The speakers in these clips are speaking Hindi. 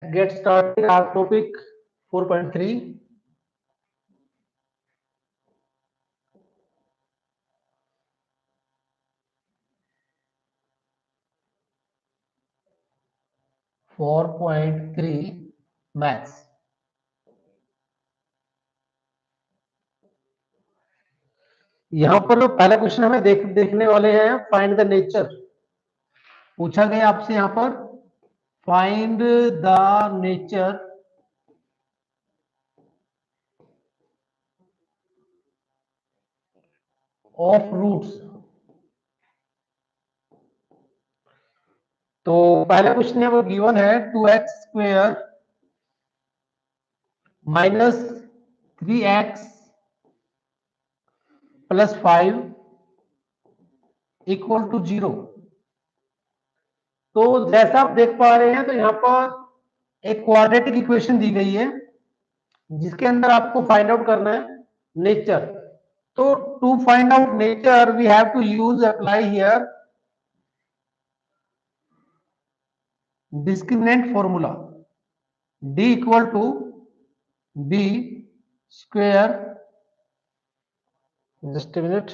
Get started. Our topic 4.3. Maths. यहाँ पर पहला क्वेश्चन हमें देखने वाले हैं, फाइंड द नेचर। पूछा गया आपसे यहाँ पर find the nature of roots. तो पहला क्वेश्चन है वो गिवन है 2x² minus 3x plus 5 equal to 0। तो जैसा आप देख पा रहे हैं तो यहाँ पर एक क्वाड्रेटिक इक्वेशन दी गई है जिसके अंदर आपको फाइंड आउट करना है नेचर। तो to find out nature we have to use apply here discriminant formula d equal to b square. Just a minute.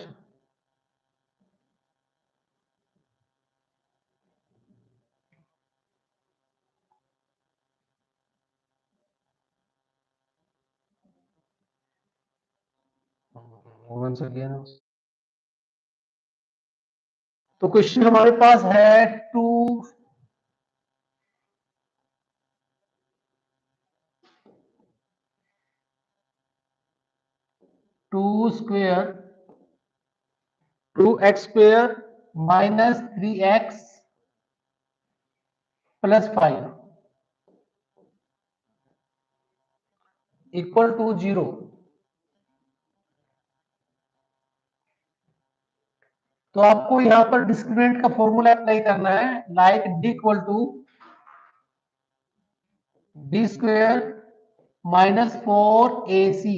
once again। तो क्वेश्चन हमारे पास है 2x² minus 3x plus 5 equal to 0। तो आपको यहां पर डिस्क्रिमिनेंट का फॉर्मूला अप्लाई करना है, like d equal to b² minus 4ac।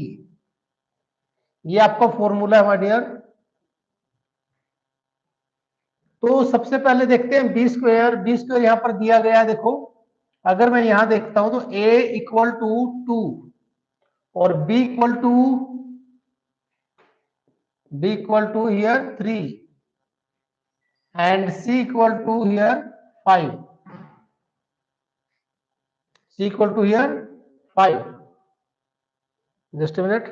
ये आपका फॉर्मूला है माय डियर। तो सबसे पहले देखते हैं b² यहां पर दिया गया है। देखो अगर मैं यहां देखता हूं तो a इक्वल टू 2 और b equal to here 3 and c equal to here 5। c equal to here 5। just a minute।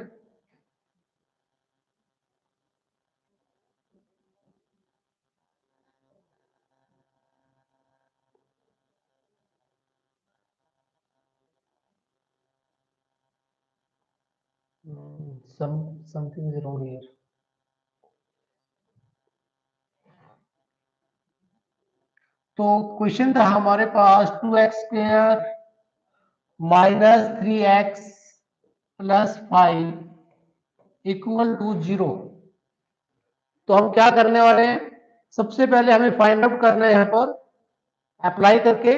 something is wrong here। तो क्वेश्चन था हमारे पास 2x² minus 3x plus 5 equal to 0। तो हम क्या करने वाले हैं, सबसे पहले हमें फाइंड आउट करना है यहाँ पर अप्लाई करके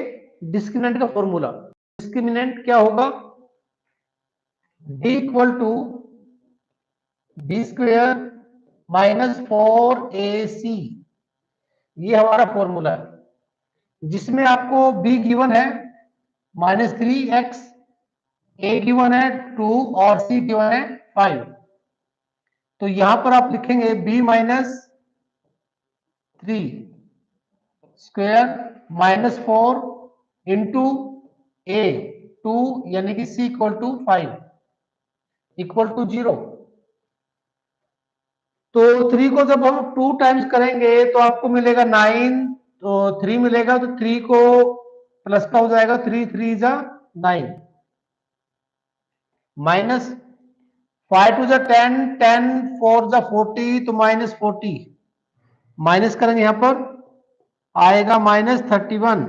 डिस्क्रिमिनेंट का फॉर्मूला। डिस्क्रिमिनेंट क्या होगा, d equal to b² minus 4ac। ये हमारा फॉर्मूला है जिसमें आपको b गिवन है -3x, a गिवन है 2 और c गिवन है 5। तो यहां पर आप लिखेंगे b minus 3 square minus 4 into a 2 यानी कि c equal to 5 equal to 0। तो 3 को जब हम 2 टाइम्स करेंगे तो आपको मिलेगा 9। तो 3 मिलेगा तो 3 को प्लस का हो जाएगा, 3 3 जा 9 माइनस 5 टू जा 10, 10 4 जा 40 तो -40 माइनस करेंगे यहां पर आएगा -31।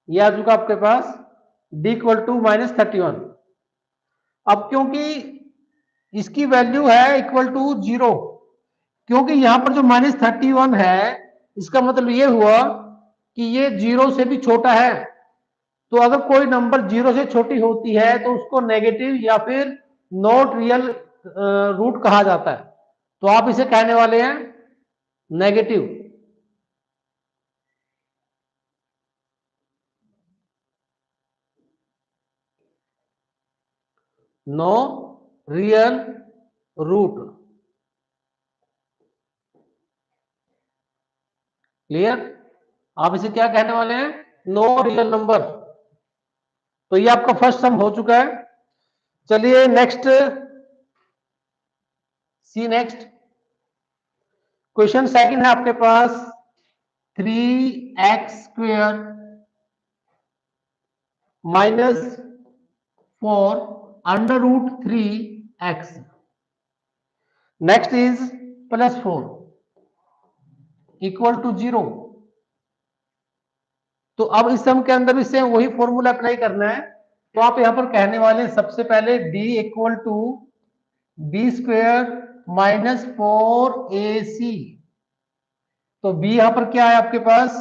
ये आ चुका आपके पास d इक्वल टू -31। अब क्योंकि इसकी वैल्यू है इक्वल टू 0, क्योंकि यहां पर जो -31 है इसका मतलब ये हुआ कि ये 0 से भी छोटा है। तो अगर कोई नंबर 0 से छोटी होती है तो उसको नेगेटिव या फिर नॉट रियल रूट कहा जाता है। तो आप इसे कहने वाले हैं negative. No real root. Clear? आप इसे क्या कहने वाले हैं? No real number. तो ये आपका फर्स्ट सम हो चुका है। चलिए next, see next question second है आपके पास 3x² minus 4√3x next is +4 equal to 0। तो अब इस सम के अंदर भी सेम वही फॉर्मूला अप्लाई करना है। तो आप यहां पर कहने वाले सबसे पहले d equal to b² minus 4ac। तो b यहां पर क्या है आपके पास?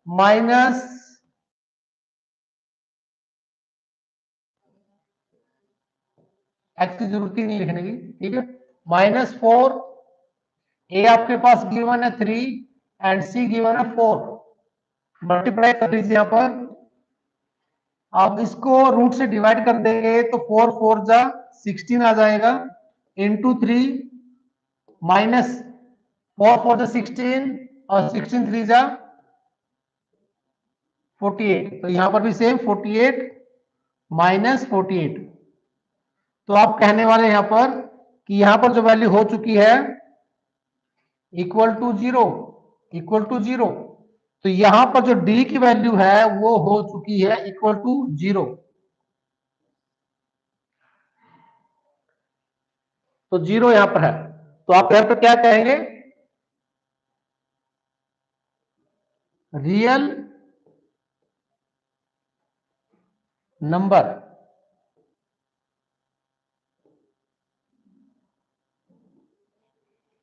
माइनस x की जरूरत ही नहीं लिखने की, ठीक है। -4, a आपके पास गिवन है 3 एंड c गिवन है 4। मल्टीप्लाई कर लीजिए यहां पर। आप इसको रूट से डिवाइड कर देंगे तो 4 4 जा 16 आ जाएगा, इंटू 3 माइनस 4 4 जा 16 और 16 3 जा 48। तो यहां पर भी सेम 48 माइनस 48। तो आप कहने वाले यहां पर कि यहां पर जो वैल्यू हो चुकी है इक्वल टू 0, इक्वल टू 0। तो यहां पर जो d की वैल्यू है वो हो चुकी है इक्वल टू 0। तो 0 यहां पर है। तो आप यहां पर क्या कहेंगे? Real number.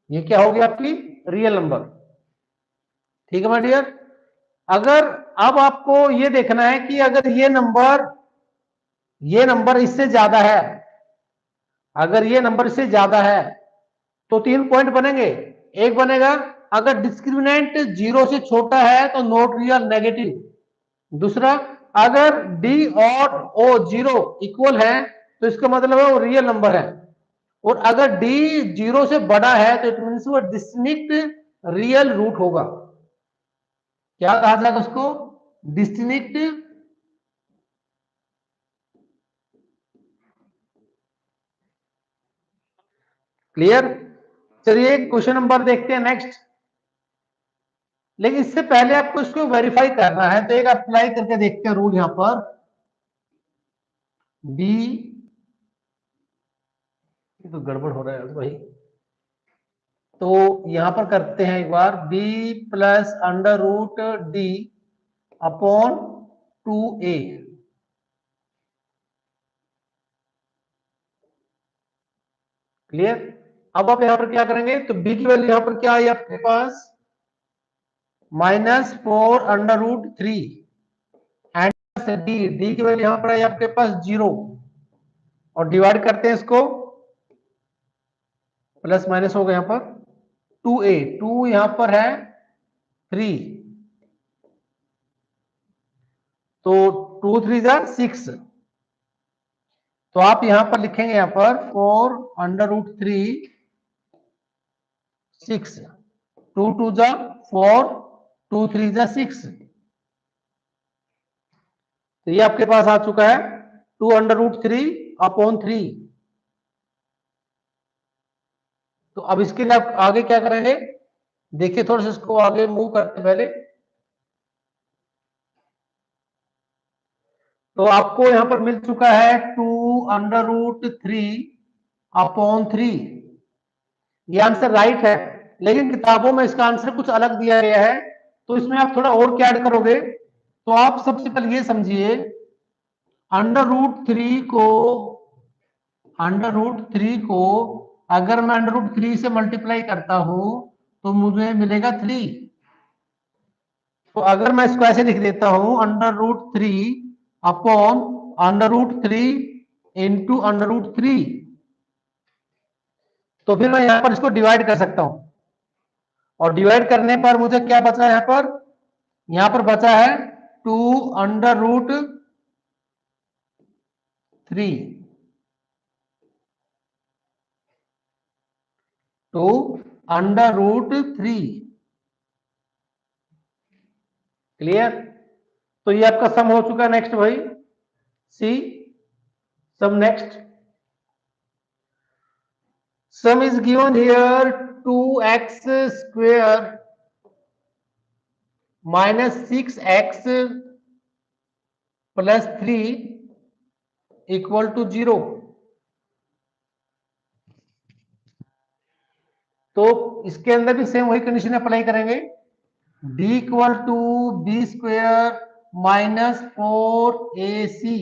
ये क्या होगी आपकी? Real number. ठीक है माय डियर। अगर अब आपको ये देखना है कि अगर ये नंबर इससे ज्यादा है, अगर ये नंबर इससे ज्यादा है तो 3 पॉइंट बनेंगे। एक बनेगा अगर डिस्क्रिमिनेंट 0 से छोटा है तो नॉट रियल, नेगेटिव। दूसरा, अगर d और o 0 इक्वल है तो इसका मतलब है वो रियल नंबर है। और अगर d 0 से बड़ा है तो इट मीन्स वो डिस्टिंक्ट रियल रूट होगा। क्या कहा जाएगा उसको? Distinct clear? चलिए क्वेश्चन नंबर देखते हैं नेक्स्ट। लेकिन इससे पहले आपको इसको वेरीफाई करना है, तो एक अप्लाई करके देखते हैं रूल यहां पर। बी, तो गड़बड़ हो रहा है भाई। तो यहां पर करते हैं एक बार, b plus √d upon 2a। Clear? अब आप यहां पर क्या करेंगे? तो b की वैल्यू यहां पर क्या आई आपके पास? -4√3 एंड d की वैल्यू यहां पर आई आपके पास 0। और डिवाइड करते हैं इसको, प्लस माइनस होगा यहां पर 2a, 2 यहां पर है 3, तो 2 3 जा 6। तो आप यहां पर लिखेंगे यहां पर 4√3 6, 2 2 जा 4, 2 3 जा 6। तो ये आपके पास आ चुका है 2√3 अपॉन 3। तो अब इसके लिए आप आगे क्या करेंगे? देखिए थोड़ा सा इसको आगे मूव करते पहले। तो आपको यहां पर मिल चुका है 2√3 अपॉन 3। ये आंसर राइट है, लेकिन किताबों में इसका आंसर कुछ अलग दिया गया है। तो इसमें आप थोड़ा और क्या ऐड करोगे? तो आप सबसे पहले ये समझिए, √3 को √3 को अगर मैं √3 से मल्टीप्लाई करता हूं तो मुझे मिलेगा 3। तो अगर मैं इसको ऐसे लिख देता हूं √3 अपॉन √3 इंटू √3, तो फिर मैं यहां पर इसको डिवाइड कर सकता हूं। और डिवाइड करने पर मुझे क्या बचा? यहां पर बचा है 2√3। Two under root 3। क्लियर? तो ये आपका सम हो चुका है। नेक्स्ट भाई see sum next sum is given here 2x square minus 6x plus 3 equal to 0। तो इसके अंदर भी सेम वही कंडीशन अप्लाई करेंगे। d equal to b square minus 4ac।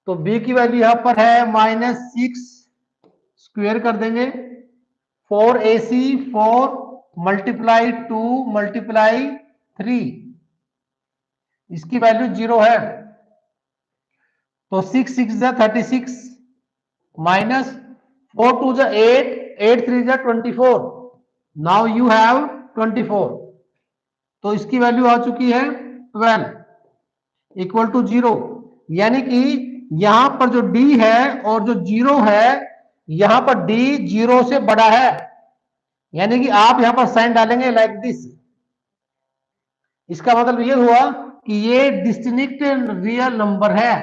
तो b की वैल्यू यहां पर है माइनस 6 स्क्वेयर कर देंगे 4ac 4 मल्टीप्लाई 2 मल्टीप्लाई 3, इसकी वैल्यू 0 है। तो 6 6 जा 36 माइनस 4 2 जा 8 8 3 जा 24। Now you have 24। तो इसकी वैल्यू आ चुकी है 12 इक्वल टू 0। यानी कि यहां पर जो d है और जो 0 है, यहां पर d 0 से बड़ा है। यानी कि आप यहां पर साइन डालेंगे लाइक दिस। इसका मतलब ये हुआ कि ये डिस्टिंक्ट रियल नंबर है।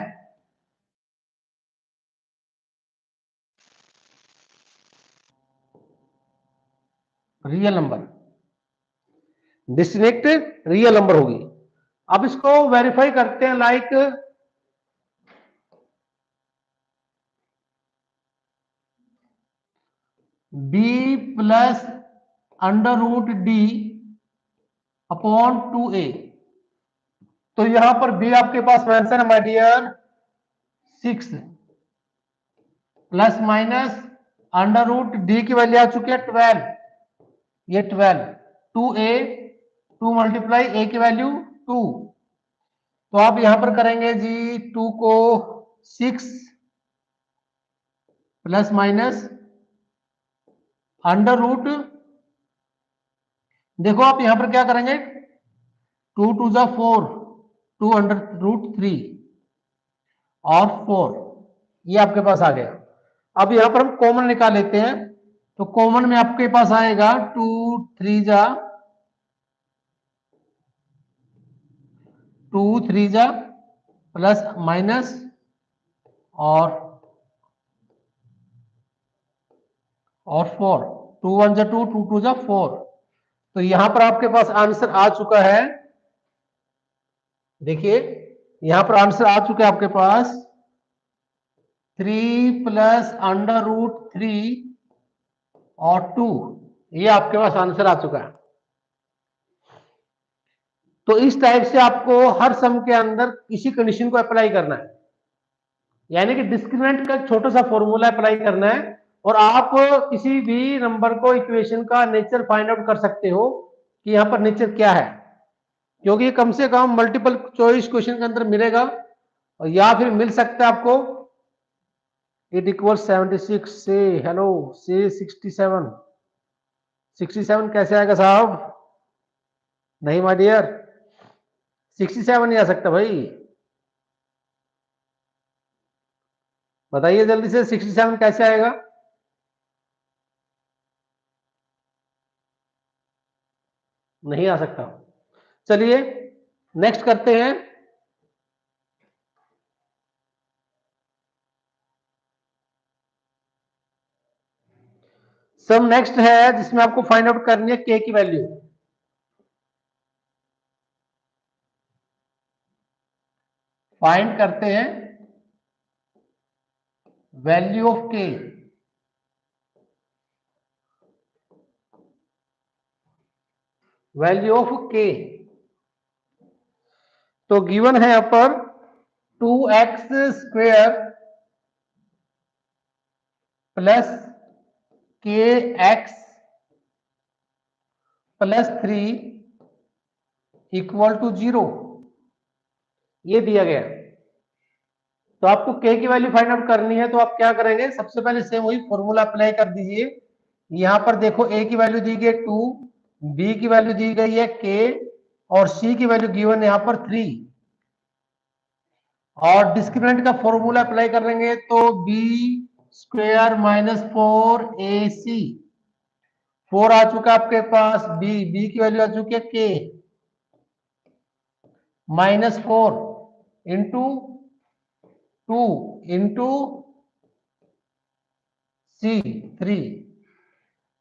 Real number distinct real number होगी। अब इसको वेरीफाई करते हैं like b plus under root d upon 2a। तो यहां पर b आपके पास आंसर है my dear 6 plus minus under root d की वैल्यू आ चुकी है 12। ये 12 2a 2 मल्टीप्लाई a की वैल्यू 2। तो आप यहां पर करेंगे जी 2 को 6 प्लस माइनस अंडर रूट, देखो आप यहां पर क्या करेंगे 2 2 जा 4 2 अंडर रूट 3 और 4, ये आपके पास आ गया। अब यहां पर हम कॉमन निकाल लेते हैं। तो कॉमन में आपके पास आएगा 2 3 जा 2 3 जा प्लस माइनस और 4 2 1 जा 2 2 2 जा 4। तो यहां पर आपके पास आंसर आ चुका है। देखिए यहां पर आंसर आ चुका है आपके पास 3 प्लस अंडर रूट 3 और 2। ये आपके पास आंसर आ चुका है। तो इस टाइप से आपको हर सम के अंदर इसी कंडीशन को अप्लाई करना है। यानी कि डिस्क्रिमिनेंट का छोटा सा फॉर्मूला अप्लाई करना है और आप किसी भी नंबर को इक्वेशन का नेचर फाइंड आउट कर सकते हो कि यहां पर नेचर क्या है, क्योंकि ये कम से कम मल्टीपल चॉइस क्वेश्चन के अंदर मिलेगा और या फिर मिल सकता है आपको। इट इक्वल 76 से हेलो से 67 67 कैसे आएगा साहब? नहीं माय डियर 67 नहीं आ सकता भाई, बताइए जल्दी से 67 कैसे आएगा? नहीं आ सकता। चलिए नेक्स्ट करते हैं। सम नेक्स्ट है जिसमें आपको फाइंड आउट करनी है के की वैल्यू। फाइंड करते हैं वैल्यू ऑफ के। वैल्यू ऑफ के तो गिवन है यहां पर 2x स्क्वेयर प्लस के एक्स प्लस 3 इक्वल टू 0, ये दिया गया। तो आपको के की वैल्यू फाइंड आउट करनी है तो आप क्या करेंगे, सबसे पहले सेम वही फॉर्मूला अप्लाई कर दीजिए। यहां पर देखो ए की वैल्यू दी गई 2, बी की वैल्यू दी गई है के और सी की वैल्यू गिवन यहां पर 3। और डिस्क्रिमिनेंट का फॉर्मूला अप्लाई करेंगे तो बी स्क्वेयर माइनस 4ac, 4 आ चुका आपके पास, बी की वैल्यू आ चुकी है के, माइनस 4 इंटू 2 इंटू सी 3,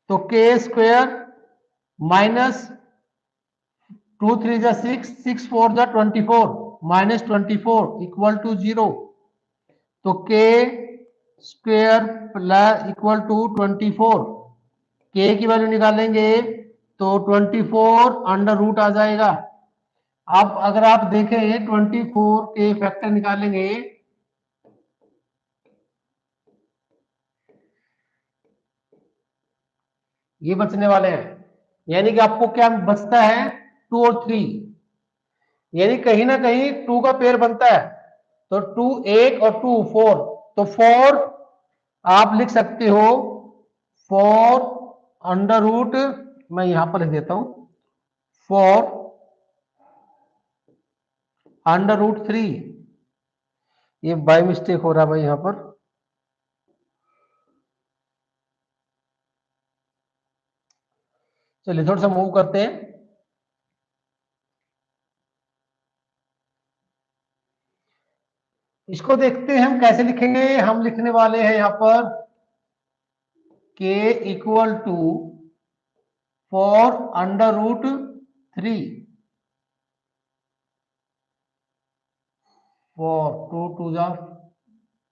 तो के स्क्वेयर माइनस 2 3 जा 6, 6 4 जा 24, माइनस 24 इक्वल टू 0, तो के स्क्वेयर प्लस इक्वल टू 24, के की वैल्यू निकालेंगे तो 24 अंडर रूट आ जाएगा। अब अगर आप देखें 24 के फैक्टर निकालेंगे, ये बचने वाले हैं, यानी कि आपको क्या बचता है 2 और 3, यानी कहीं ना कहीं 2 का पेयर बनता है, तो 2 1 और 2 4, तो 4 आप लिख सकते हो 4 अंडर रूट, मैं यहां पर लिख देता हूं 4 अंडर रूट 3, ये बाय मिस्टेक हो रहा है भाई यहां पर, चलिए थोड़ा सा मूव करते हैं। इसको देखते हैं हम कैसे लिखेंगे, हम लिखने वाले हैं यहां पर के इक्वल टू 4 अंडर रूट 3, 4 2 2 जा,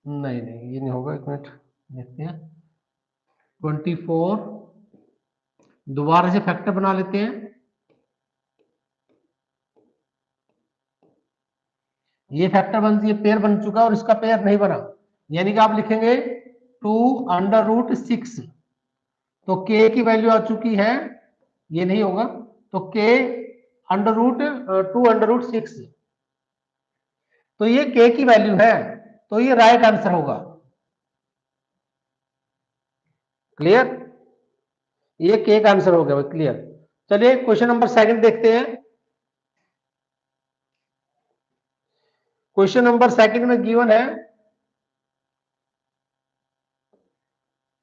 नहीं नहीं ये नहीं होगा, एक मिनट देखते हैं, 24 दोबारा से फैक्टर बना लेते हैं, ये फैक्टर ये पेयर बन चुका और इसका पेयर नहीं बना, यानी कि आप लिखेंगे 2 अंडर रूट 6, तो के की वैल्यू आ चुकी है, ये नहीं होगा, तो के अंडर रूट 2 अंडर रूट 6, तो ये के की वैल्यू है, तो ये राइट आंसर होगा। क्लियर, ये के का आंसर हो गया, क्लियर। चलिए क्वेश्चन नंबर सेकंड देखते हैं। क्वेश्चन नंबर सेकंड में गिवन है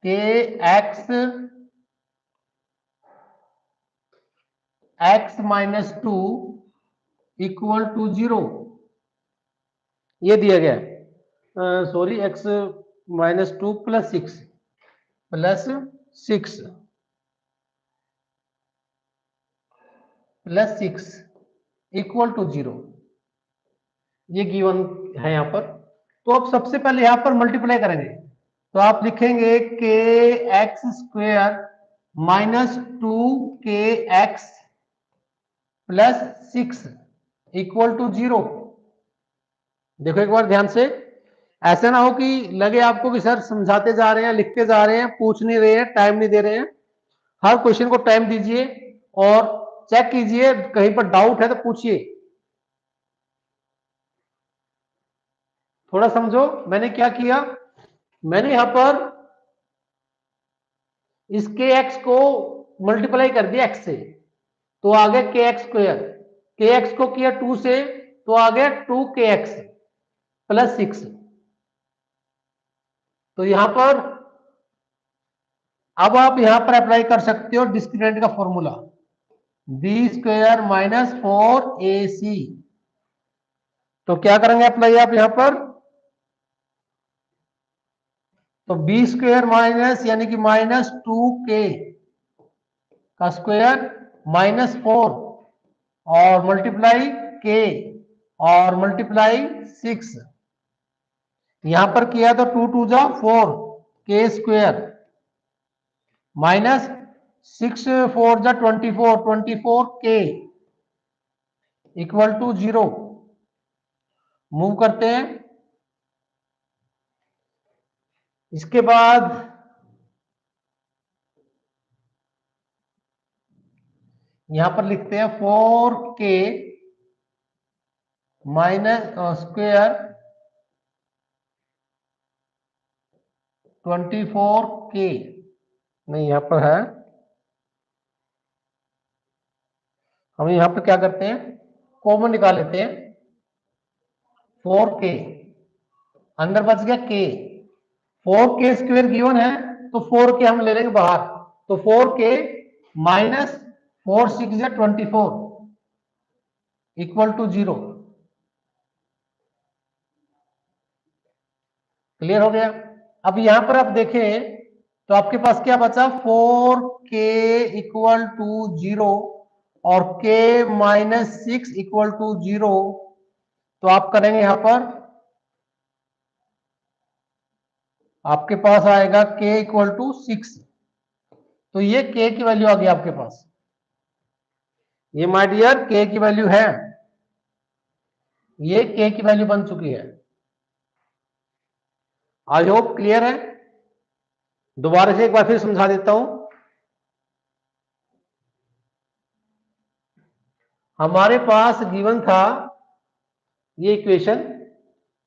कि x माइनस 2 इक्वल टू 0, ये दिया गया है, sorry x minus 2 plus 6 plus 6 plus 6 equal to 0, ये गिवन है यहां पर। तो अब सबसे पहले यहां पर मल्टीप्लाई करेंगे, तो आप लिखेंगे के एक्स स्क्वेयर माइनस 2 के एक्स प्लस 6 इक्वल टू 0। देखो एक बार ध्यान से, ऐसा ना हो कि लगे आपको कि सर समझाते जा रहे हैं, लिखते जा रहे हैं, पूछ नहीं रहे हैं, टाइम नहीं दे रहे हैं। हर क्वेश्चन को टाइम दीजिए और चेक कीजिए, कहीं पर डाउट है तो पूछिए, थोड़ा समझो। मैंने क्या किया, मैंने यहां पर इस के एक्स को मल्टीप्लाई कर दिया एक्स से, तो आ गया के एक्स स्क्वेयर, के एक्स को किया 2 से, तो आ गया 2 के एक्स प्लस 6। तो यहां पर अब आप यहां पर अप्लाई कर सकते हो डिस्क्रिमिनेंट का formula, B square minus 4ac। तो क्या करेंगे अप्लाई आप यहां पर, तो बी स्क्वेयर माइनस यानी कि माइनस 2k का स्क्वायर माइनस 4 और मल्टीप्लाई के और मल्टीप्लाई 6, यहां पर किया तो 2 2 जा 4 के स्क्वायर माइनस 6 4 जा 24 24 के इक्वल टू 0। मूव करते हैं, इसके बाद यहां पर लिखते हैं 4k माइनस स्क्वेयर 24k, नहीं यहां पर है, हम यहां पर क्या करते हैं कॉमन निकाल लेते हैं, 4k अंदर बच गया k, 4k स्क्वायर गिवन है तो 4k हम ले लेंगे बाहर, तो 4k minus 4 6 24 equal to 0। Clear हो गया। अब यहां पर आप देखें तो आपके पास क्या बचा, 4k इक्वल टू 0 और k माइनस 6 इक्वल टू 0। तो आप करेंगे यहां पर, आपके पास आएगा k इक्वल टू 6। तो ये k की वैल्यू आ गई आपके पास, ये माय डियर k की वैल्यू है, ये k की वैल्यू बन चुकी है। आई होप क्लियर है। दोबारा से एक बार फिर समझा देता हूं। हमारे पास गिवन था ये इक्वेशन,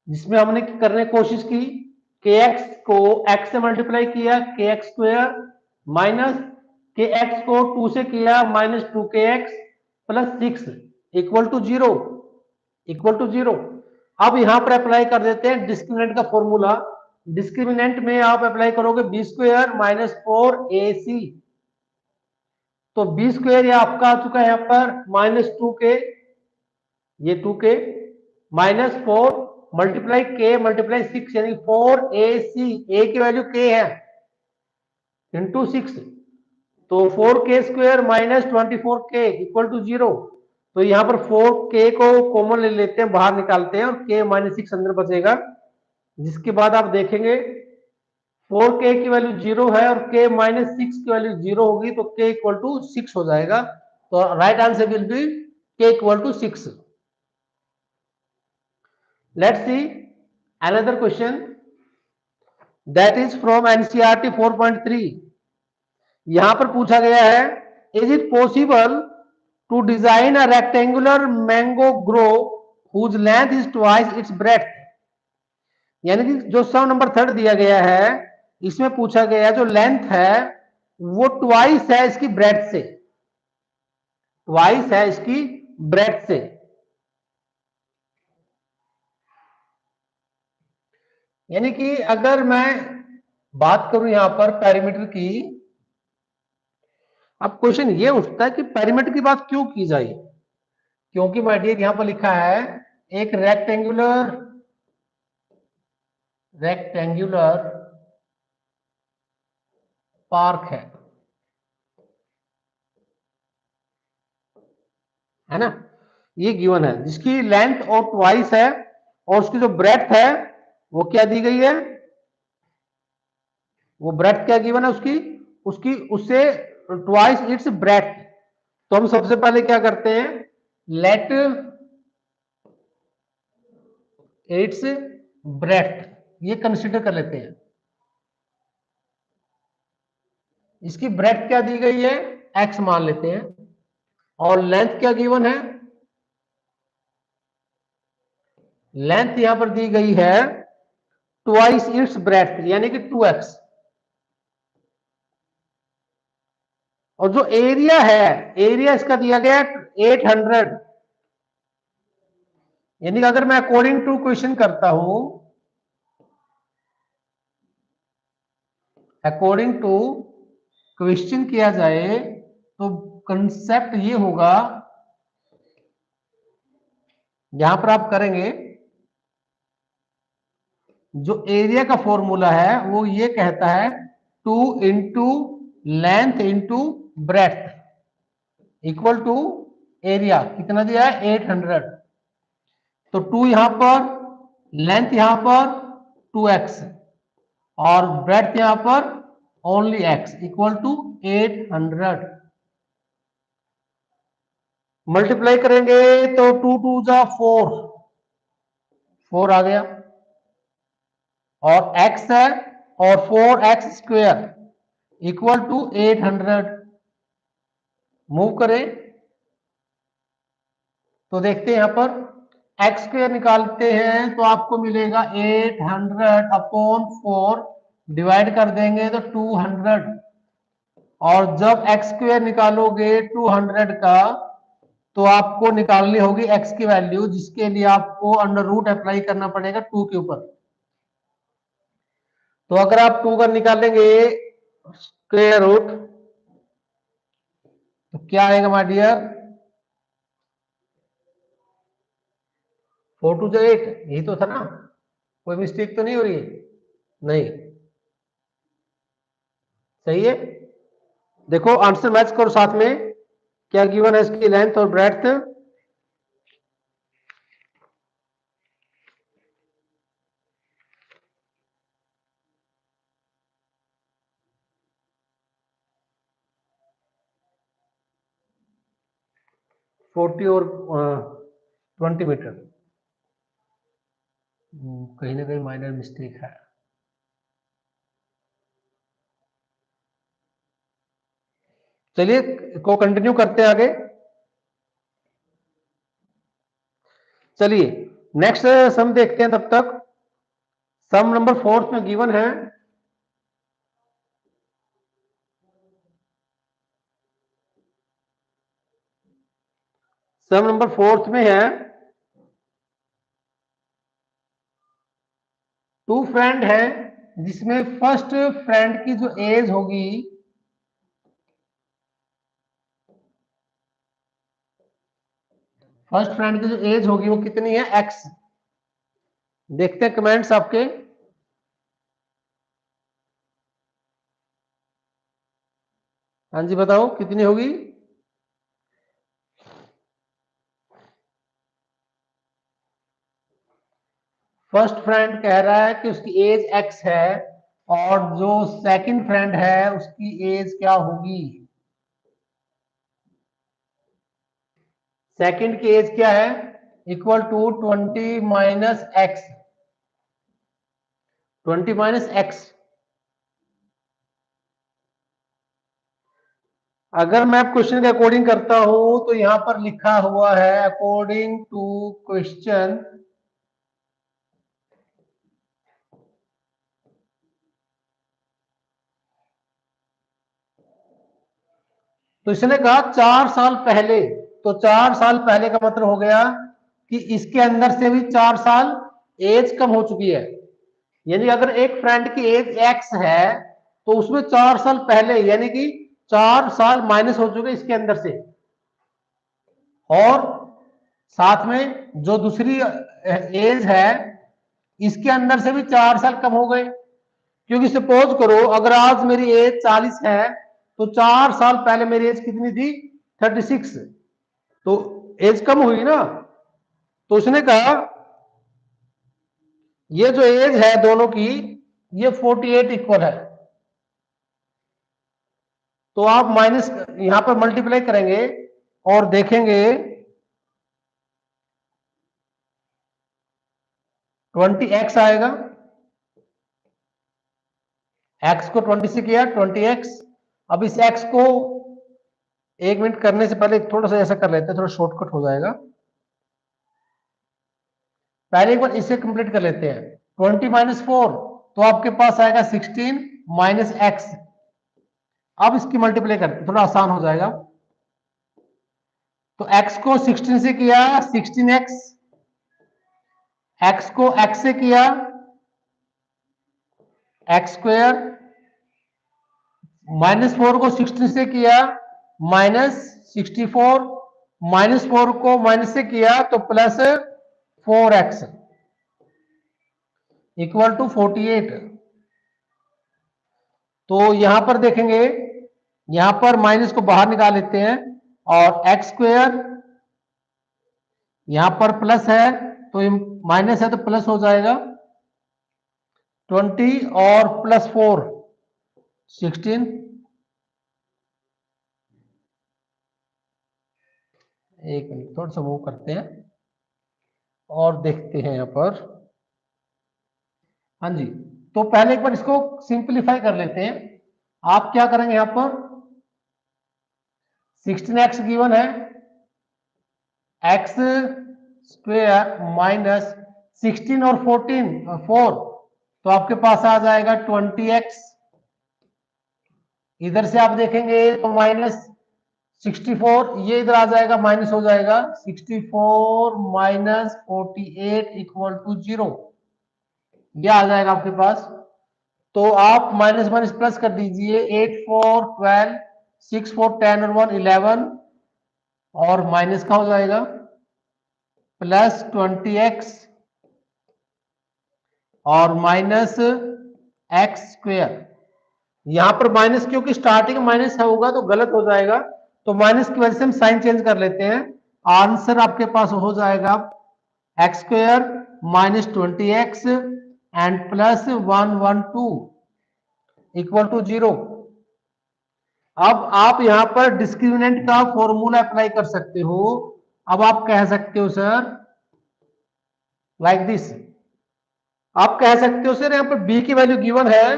जिसमें हमने करने की कोशिश की, kx को x से मल्टीप्लाई किया kx स्क्वायर, माइनस kx को 2 से किया minus 2kx plus 6 equal to 0, equal to 0। अब यहां पर अप्लाई कर देते हैं डिस्क्रिमिनेंट का फॉर्मूला। डिस्क्रिमिनेंट में आप अप्लाई करोगे बी स्क्वायर माइनस 4ac, तो बी स्क्वायर ये आपका आ चुका है यहां पर माइनस 2k, ये 2k minus 4 multiply k multiply 6 यानी 4ac, a की वैल्यू k है, इंटू 6, तो 4k square minus 24k equal to 0। तो यहां पर 4k को कॉमन ले लेते हैं, बाहर निकालते हैं और k माइनस 6 अंदर बचेगा, जिसके बाद आप देखेंगे 4k की वैल्यू 0 है और k माइनस 6 की वैल्यू 0 होगी, तो k इक्वल टू 6 हो जाएगा। तो right answer will be k equal to 6। Let's see another question that is from NCERT 4.3। यहां पर पूछा गया है, is it possible to design a rectangular mango grove whose length is twice its breadth. यानी कि जो सम नंबर 3 दिया गया है, इसमें पूछा गया जो लेंथ है वो ट्वाइस है इसकी ब्रेड्थ से, ट्वाइस है इसकी ब्रेड्थ से। यानी कि अगर मैं बात करूं यहां पर पेरीमीटर की, अब क्वेश्चन ये उठता है कि पेरीमीटर की बात क्यों की जाए, क्योंकि माय डियर यहां पर लिखा है एक रेक्टेंगुलर पार्क है ना, ये गिवन है जिसकी लेंथ और ट्वाइस है, और उसकी जो ब्रेड्थ है वो क्या दी गई है, वो ब्रेड्थ क्या गिवन है उसकी, उसकी उससे ट्वाइस इट्स ब्रेड्थ। तो हम सबसे पहले क्या करते हैं, लेट इट्स ब्रेड्थ ये कंसीडर कर लेते हैं। इसकी ब्रेड्थ क्या दी गई है, x मान लेते हैं, और लेंथ क्या गिवन है, लेंथ यहां पर दी गई है ट्वाइस इट्स ब्रेड्थ यानी कि 2x। और जो एरिया है, एरिया इसका दिया गया 800, यानी कि अगर मैं अकॉर्डिंग टू क्वेश्चन करता हूं, अकॉर्डिंग टू क्वेश्चन किया जाए तो कंसेप्ट ये होगा, यहां पर आप करेंगे जो एरिया का फॉर्मूला है वो ये कहता है 2 into length into breadth equal to area, कितना दिया है 800। तो 2 यहां पर, लेंथ यहां पर 2x और ब्रेड्थ यहां पर only x equal to 800। Multiply करेंगे तो 2 2 जा 4, 4 आ गया, और x है और 4x square equal to 800। Move करें तो देखते हैं यहां पर x स्क्वायर निकालते हैं तो आपको मिलेगा 800 अपॉन 4, डिवाइड कर देंगे तो 200, और जब x स्क्वायर निकालोगे 200 का तो आपको निकालनी होगी x की वैल्यू, जिसके लिए आपको अंडर रूट अप्लाई करना पड़ेगा 2 के ऊपर। तो अगर आप 2 का निकालेंगे स्क्वायर रूट तो क्या आएगा माय डियर? 4 2 8, यही तो था ना, कोई मिस्टेक तो नहीं हो रही है? नहीं, सही है। देखो आंसर मैच करो साथ में, क्या गिवन है इसकी लेंथ और ब्रेड्थ? फोर्टी और 20 मीटर। कहीं ना कहीं माइनर मिस्टेक है। चलिए को कंटिन्यू करते हैं आगे। चलिए नेक्स्ट सम देखते हैं तब तक। सम नंबर 4 में गिवन है सम नंबर 4 में है 2 फ्रेंड है जिसमें फर्स्ट फ्रेंड की जो एज होगी फर्स्ट फ्रेंड की जो एज होगी वो कितनी है? एक्स। देखते हैं कमेंट्स आपके। हाँ जी बताओ कितनी होगी? फर्स्ट फ्रेंड कह रहा है कि उसकी एज एक्स है और जो सेकंड फ्रेंड है उसकी एज क्या होगी? सेकंड की एज क्या है? Equal to 20 minus x. 20 minus x. अगर मैं क्वेश्चन के अकॉर्डिंग करता हूं तो यहां पर लिखा हुआ है अकॉर्डिंग टू क्वेश्चन तो इसने कहा 4 साल पहले। तो 4 साल पहले का मतलब हो गया कि इसके अंदर से भी 4 साल एज कम हो चुकी है। यानी अगर एक फ्रेंड की एज एक्स है तो उसमें 4 साल पहले यानी कि 4 साल माइनस हो चुके इसके अंदर से। और साथ में जो दूसरी एज है इसके अंदर से भी 4 साल कम हो गए। क्योंकि सपोज करो अगर आज मेरी एज 40 है तो 4 साल पहले मेरी एज कितनी थी? 36। तो एज कम हुई ना। तो उसने कहा ये जो एज है दोनों की ये 48 इक्वल है। तो आप माइनस यहां पर मल्टीप्लाई करेंगे और देखेंगे 20x आएगा। x को 20 से किया 20x। अब इस x को 1 मिनट करने से पहले थोड़ा सा ऐसा कर लेते हैं, थोड़ा शॉर्टकट हो जाएगा। पहले एक बार इसे कंप्लीट कर लेते हैं। 20 माइनस 4 तो आपके पास आएगा 16 माइनस एक्स। अब इसकी मल्टीप्लाई करते थोड़ा आसान हो जाएगा। तो x को 16 से किया 16x। x को x से किया एक्स स्क्वायर। -4 को 16 से किया -64। -4 को माइनस से किया तो +4x इक्वल टू 48। तो यहां पर देखेंगे यहां पर माइनस को बाहर निकाल लेते हैं और एक्स स्क्वायर यहां पर प्लस है तो माइनस है तो प्लस हो जाएगा 20 और +4 16। एक मिनट थोड़ा सा मूव करते हैं और देखते हैं यहां पर। हाँ जी, तो पहले एक बार इसको सिंपलीफाई कर लेते हैं। आप क्या करेंगे यहां पर 16x गिवन है एक्स स्क्वेयर माइनस 16 और 14 4 तो आपके पास आ जाएगा 20x। इधर से आप देखेंगे तो -64 ये इधर आ जाएगा माइनस हो जाएगा 64 माइनस 48 इक्वल टू 0 ये आ जाएगा आपके पास। तो आप माइनस माइनस प्लस कर दीजिए, 8 4 12, 6 4 10 और 1 11, और माइनस का हो जाएगा प्लस 20x और माइनस एक्स स्क्वेयर। यहां पर माइनस क्योंकि स्टार्टिंग माइनस होगा तो गलत हो जाएगा, तो माइनस की वजह से हम साइन चेंज कर लेते हैं। आंसर आपके पास हो जाएगा x square minus 20x and plus 112 equal to 0। अब आप यहां पर डिस्क्रिमिनेंट का फॉर्मूला अप्लाई कर सकते हो। अब आप कह सकते हो सर लाइक दिस, आप कह सकते हो सर यहां पर b की वैल्यू गिवन है,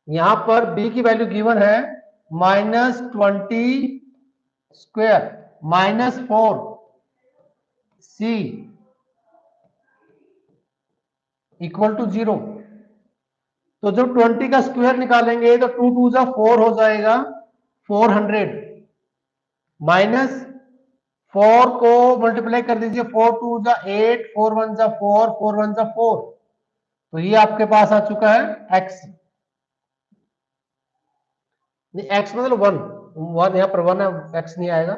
यहां पर b की वैल्यू गिवन है -20 स्क्वेयर -4c इक्वल टू 0। तो जब 20 का स्क्वायर निकालेंगे तो 2 2 जा 4 हो जाएगा 400, माइनस 4 को मल्टीप्लाई कर दीजिए, 4 2 जा 8, 4 1 जा 4, 4 1 जा 4, तो ये आपके पास आ चुका है x। x मतलब 1, 1 यहाँ पर 1 है, x नहीं आएगा।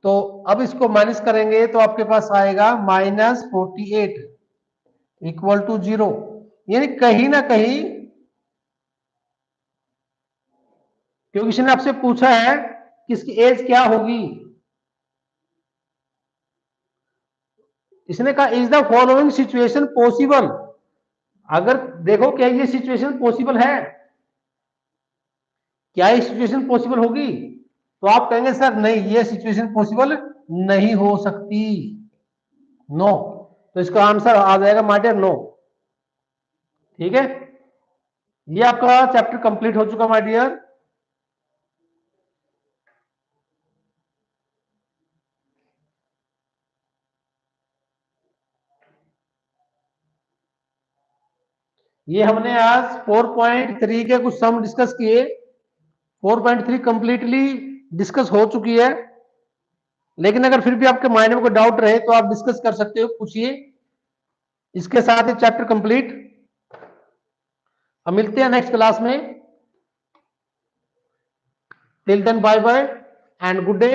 तो अब इसको माइनस करेंगे तो आपके पास आएगा -48 इक्वल टू 0। यानी कहीं ना कहीं, क्योंकि इसने आपसे पूछा है कि इसकी एज क्या होगी, इसने कहा is the following situation possible. अगर देखो क्या ये सिचुएशन पॉसिबल है, क्या ये सिचुएशन पॉसिबल होगी, तो आप कहेंगे सर नहीं ये सिचुएशन पॉसिबल नहीं हो सकती, नो। तो इसका आंसर आ जाएगा माय डियर नो। ठीक है, ये आपका चैप्टर कंप्लीट हो चुका माय डियर। ये हमने आज 4.3 के कुछ सम डिस्कस किए। 4.3 कंप्लीटली डिस्कस हो चुकी है, लेकिन अगर फिर भी आपके माइंड में कोई डाउट रहे तो आप डिस्कस कर सकते हो, पूछिए। इसके साथ ही चैप्टर कंप्लीट। हम मिलते हैं नेक्स्ट क्लास में। Till then bye bye and good day.